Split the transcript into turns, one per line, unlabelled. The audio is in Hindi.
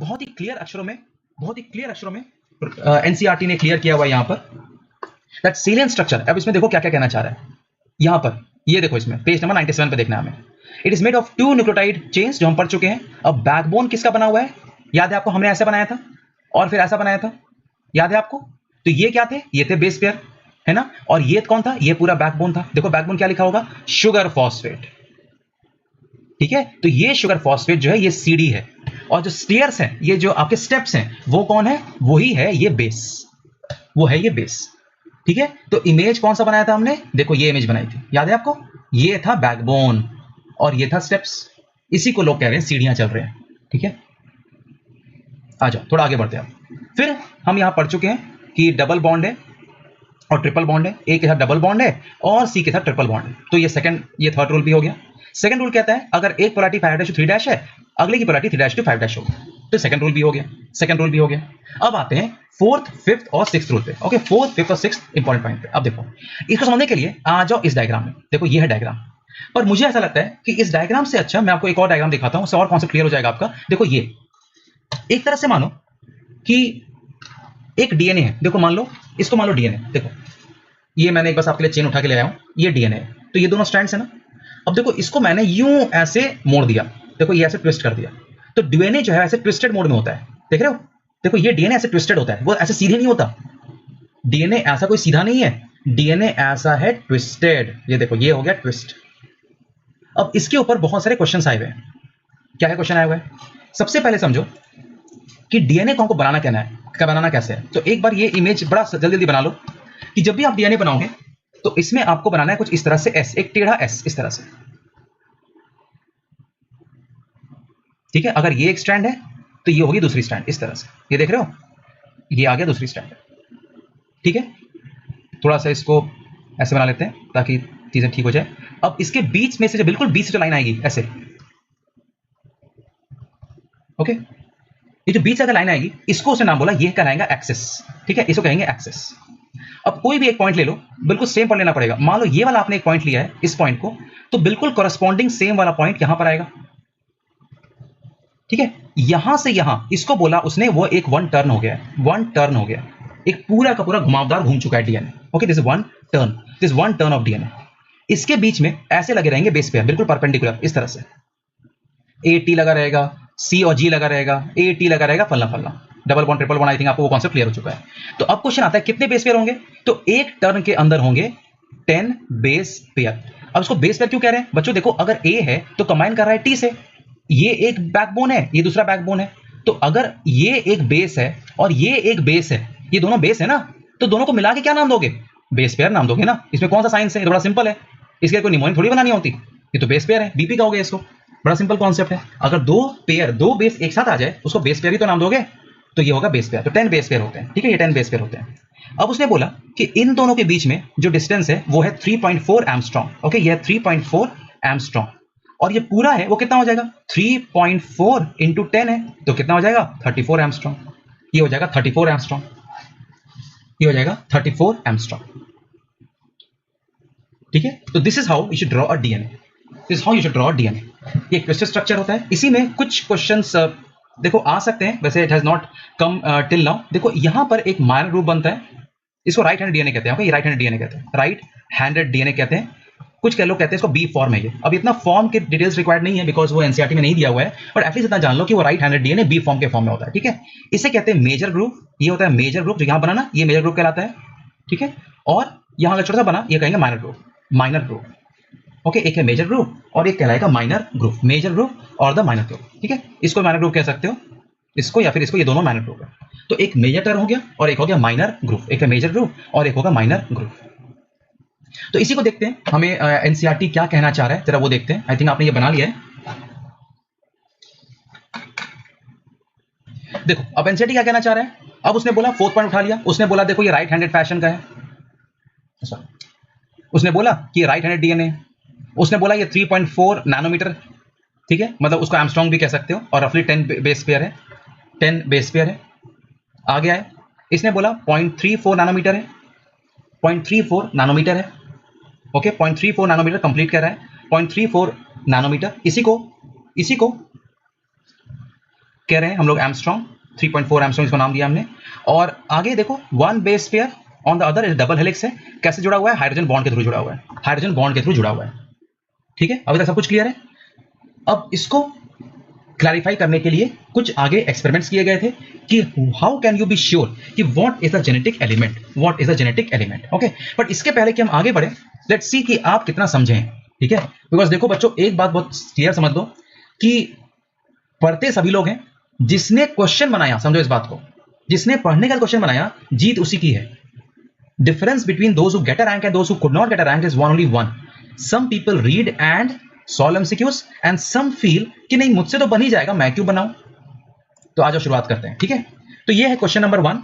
बहुत ही क्लियर अक्षरों में एनसीईआरटी ने क्लियर किया हुआ है यहां पर दैट सेलिएंट स्ट्रक्चर। अब इसमें देखो क्या क्या कहना चाह रहा है यहां पर, ये देखो इसमें पेज नंबर 97 पे देखना है हमें। It is made of 2 nucleotide chains, जो हम पढ़ चुके हैं। अब बैकबोन किसका बना हुआ है, याद है आपको, हमने ऐसे बनाया था और फिर ऐसा बनाया था, याद है आपको। तो ये क्या थे, ये थे बेस पेयर, है ना। और ये कौन था, ये पूरा बैकबोन था। देखो बैकबोन क्या लिखा होगा, शुगर फॉस्फेट, ठीक है। तो ये शुगर फॉस्फेट जो है ये सीडी है, और जो स्टेयर्स हैं, ये जो आपके स्टेप्स हैं, वो कौन है, वही है ये बेस, वो है ये बेस, ठीक है। तो इमेज कौन सा बनाया था हमने, देखो ये इमेज बनाई थी, याद है आपको, ये था बैकबोन और ये था स्टेप्स। इसी को लोग कह रहे हैं सीढ़ियां चल रहे हैं, ठीक है। आ जाओ थोड़ा आगे बढ़ते हैं। फिर हम यहां पढ़ चुके हैं कि डबल बॉन्ड है और ट्रिपल बॉन्ड है। ए के साथ डबल बॉन्ड है और सी के साथ ट्रिपल बॉन्ड है। तो ये थर्ड रूल भी हो गया। सेकंड रूल कहता है अगर एक पोलैरिटी 5' है, अगले की पोलैरिटी 3' होगी, तो सेकंड रूल भी हो गया। अब आते हैं फोर्थ, फिफ्थ और सिक्स्थ रूल पे। ओके, फोर्थ, फिफ्थ और सिक्स्थ इंपॉर्टेंट पॉइंट पे। अब देखो इसको समझने के लिए आ जाओ इस डायग्राम में। देखो ये है डायग्राम, पर मुझे ऐसा लगता है कि इस डायग्राम से अच्छा मैं आपको एक और डायग्राम दिखाता हूं, उससे और कॉन्सेप्ट क्लियर हो जाएगा आपका। देखो ये एक तरह से मानो कि एक डीएनए है। देखो मान लो इसको, मान लो डीएनए। देखो ये मैंने एक बस आपके लिए चेन उठा के ले आया हूं, ये डीएनए है। तो ये दोनों स्ट्रैंड्स है ना। अब देखो इसको मैंने यूं ऐसे मोड़ दिया, देखो ये ऐसे ट्विस्ट कर दिया। तो डीएनए जो है ऐसे ट्विस्टेड मोड में होता है, देख रहे हो। देखो ये डीएनए ऐसे ट्विस्टेड होता है, वो ऐसे सीधे नहीं होता। डीएनए ऐसा कोई सीधा नहीं है, डीएनए ऐसा है ट्विस्टेड। ये देखो ये हो गया ट्विस्ट। अब इसके ऊपर बहुत सारे क्वेश्चन आए हुए हैं। क्या है क्वेश्चन आए हुए हैं, सबसे पहले समझो कि डीएनए को हमको बनाना कैसे है। तो एक बार ये इमेज बड़ा जल्दी जल्दी बना लो कि जब भी आप डीएनए बनाओगे तो इसमें आपको बनाना है कुछ इस तरह से एस, एक टेढ़ा एस इस तरह से, ठीक है। अगर ये एक स्ट्रैंड है तो ये होगी दूसरी स्ट्रैंड इस तरह से, ये देख रहे हो, ये आ गया दूसरी स्ट्रैंड, ठीक है। थोड़ा सा इसको ऐसे बना लेते हैं ताकि चीजें ठीक हो जाए। अब इसके बीच में से जो बिल्कुल बीच से जो लाइन आएगी ऐसे, ओके, ये जो बीच से अगर लाइन आएगी इसको उसने नाम बोला, ये कहलाएगा एक्सिस, ठीक है, इसको कहेंगे एक्सिस। अब कोई भी एक पॉइंट ले लो, बिल्कुल सेम पॉइंट लेना पड़ेगा। मान लो ये वाला आपने एक पॉइंट लिया है, इस पॉइंट को, तो बिल्कुल कॉरस्पॉन्डिंग सेम वाला पॉइंट यहां पर आएगा, ठीक है। यहां से यहां इसको बोला उसने, वो एक वन टर्न हो गया, एक पूरा का पूरा घुमावदार घूम चुका है DNA. Okay, this is one turn off DNA. इसके बीच में ऐसे लगे रहेंगे बेस पेयर, बिल्कुल परपेंडिकुलर इस तरह से। ए टी लगा रहेगा, सी और जी लगा रहेगा, ए टी लगा रहेगा, फलना फलना, double bond triple bond. I think आपको वो कॉन्सेप्ट क्लियर हो चुका है। तो अब क्वेश्चन आता है कितने बेस पेयर होंगे। तो एक टर्न के अंदर होंगे 10 बेस पेयर। अब इसको बेस पेयर क्यों कह रहे हैं बच्चों, देखो अगर ए है तो कंबाइन कर रहा है टी से, ये एक बैकबोन है, ये दूसरा बैकबोन है। तो अगर ये एक बेस है और ये एक बेस है, ये दोनों बेस है ना, तो दोनों को मिला के क्या नाम दोगे, बेस पेयर नाम दोगे ना। इसमें कौन सा साइंस है, ये बड़ा सिंपल है, इसके कोई निमोनिक थोड़ी बनानी होती। ये तो बेस पेयर है, बीपी का हो गया इसको, बड़ा सिंपल कॉन्सेप्ट है। अगर दो बेस एक साथ आ जाए उसको बेस पेयर ही तो नाम दोगे, तो ये होगा बेस पेयर। तो 10 बेस पेयर होते हैं, ठीक है, ये 10 बेस पेयर होते हैं। अब उसने बोला कि इन दोनों के बीच में जो डिस्टेंस है वो है 3.4 एंगस्ट्रॉम। ओके, ये 3.4 एंगस्ट्रॉम, और ये पूरा है वो कितना हो जाएगा, 3.4 इंटू 10 है तो कितना हो जाएगा 34 एंगस्ट्रॉम। ये हो जाएगा 34 एंगस्ट्रॉम, ये हो जाएगा 34 एंगस्ट्रॉम, ठीक है। तो this is how you should draw a DNA, this is how you should draw a DNA. ये ट्विस्टेड स्ट्रक्चर होता है। इसी में कुछ क्वेश्चंस देखो आ सकते हैं, वैसे it has not come till now. देखो यहां पर एक माइनर ग्रुप बनता है, इसको राइट हैंड डीएनए कहते हैं। ओके, ये राइट हैंड डीएनए कहते हैं, राइट हैंडेड डीएनए कहते हैं। कुछ लोग कहते हैं इसको बी फॉर्म है ये। अब इतना फॉर्म के डिटेल्स रिक्वायर्ड नहीं है बिकॉज वो एनसीईआरटी में नहीं दिया हुआ है, बट एटलीस्ट इतना जान लो कि वो right handed DNA B form के फॉर्म में होता है, ठीक है। इसे कहते हैं मेजर ग्रुप, ये होता है मेजर ग्रुप जो यहां बना ना, ये मेजर ग्रुप कहलाता है, ठीक है। और यहां अगर छोटा सा बना, ये कहेंगे माइनर ग्रुप, ओके। एक है मेजर ग्रुप और एक कहलाएगा माइनर ग्रुप, मेजर ग्रुप और द माइनर ग्रुप, ठीक है। इसको माइनर ग्रुप कह सकते हो, इसको या फिर इसको, ये दोनों माइनर ग्रुप है। तो एक मेजर टर्म हो गया और एक हो गया माइनर ग्रुप, एक है मेजर ग्रुप और एक होगा माइनर ग्रुप। तो इसी को देखते हैं, हमें एनसीईआरटी क्या कहना चाह रहा है जरा वो देखते हैं। आई थिंक आपने ये बना लिया है। देखो अब एनसीईआरटी क्या कहना चाह रहा है। अब उसने बोला, फोर्थ पॉइंट उठा लिया, उसने बोला देखो ये राइट हैंडेड फैशन का है, उसने बोला कि ये राइट हैंडेड डीएनए, उसने बोला ये 3.4 नैनोमीटर, ठीक है, मतलब उसको एमस्ट्रॉन्ग भी कह सकते हो, और रफली 10 बेस पेयर है, 10 बेस पेयर है। आ गया है, इसने बोला 0.34 नैनोमीटर है, 0.34 नैनोमीटर है, ओके, 0.34 नैनोमीटर कंप्लीट कर रहा है, 0.34 नैनोमीटर। इसी को कह रहे हैं हम लोग एमस्ट्रॉन्ग, 3.4 एमस्ट्रॉन्ग इसको नाम दिया हमने। और आगे देखो 1 base pair on the other double helix है, कैसे जुड़ा हुआ है, हाइड्रोजन बॉन्ड के थ्रू जुड़ा हुआ है, हाइड्रोजन बॉन्ड के थ्रू जुड़ा हुआ है। ठीक है, अभी तक सब कुछ क्लियर है। अब इसको क्लैरिफाई करने के लिए कुछ आगे एक्सपेरिमेंट्स किए गए थे कि how can you be sure कि what is the genetic element, what is the genetic element. Okay, but इसके पहले कि हम आगे बढ़े, लेट्स सी कि आप कितना समझें। ठीक है, बिकॉज देखो बच्चों, एक बात बहुत क्लियर समझ लो कि पढ़ते सभी लोग हैं, जिसने क्वेश्चन बनाया, समझो इस बात को, जिसने पढ़ने का क्वेश्चन बनाया जीत उसी की है। Difference between those who get a rank and those who could not get a rank is only one. Some people read and solve MCQs and some feel कि नहीं मुझसे तो बन ही जाएगा, मैं क्यों बनाऊं। तो आज शुरुआत करते हैं। ठीक है, तो ये है क्वेश्चन नंबर 1